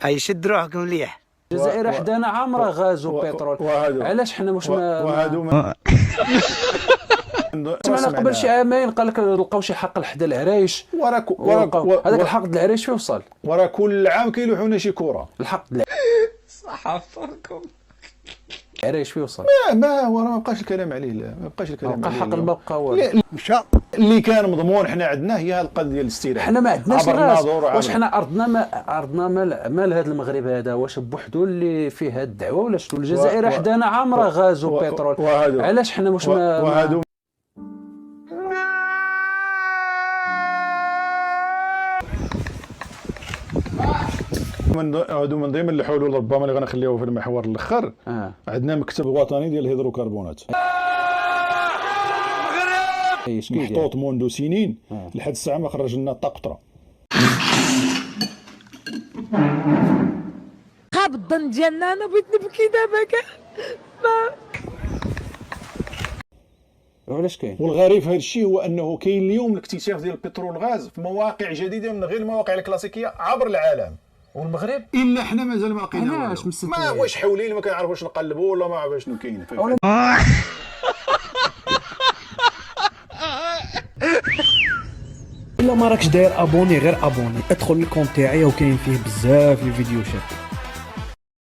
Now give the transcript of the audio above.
يشد روحكم مليح. الجزائر حدانا عامره غاز وبترول، علاش حنا واش ما سمعنا قبل شي عامين قال لك لقاو شي حقل حدا العرايش، هذاك الحق د العرايش فين وصل؟ وراه كل عام كيلوحونا شي كره الحق صح عفركم. العرايش فين وصل؟ ما هو ما بقاش الكلام عليه، لا ما بقاش الكلام عليه. الحق ما بقى والو. مشى اللي كان مضمون حنا عندنا هي القضيه ديال الاستيراد. حنا ما عندناش غاز، واش حنا ارضنا مال هذا المغرب هذا واش بوحدو اللي فيه هذه الدعوه ولا شنو؟ الجزائر حدانا عامره غاز وبترول، علاش حنا واش ما هادو من ضمن الحلول ربما اللي غنخليوه في المحور الاخر. عندنا مكتب وطني ديال الهيدروكربونات محطوط منذ سنين لحد الساعه ما خرج لنا حتى قطره. خاب الظن ديالنا، انا بغيت نبكي دابا كاع. وعلاش كاين؟ والغريب في هذا الشيء هو انه كاين اليوم الاكتشاف ديال البترول والغاز في مواقع جديده من غير المواقع الكلاسيكيه عبر العالم، والمغرب الا حنا مازال ما لقينا علاش ما واش حاولين ما كنعرفوش نقلبوا ولا ما عرفوش شنو كاين. الا ما راكش داير ابوني غير ابوني، ادخل الكونت تاعي وكاين فيه بزاف الفيديوهات.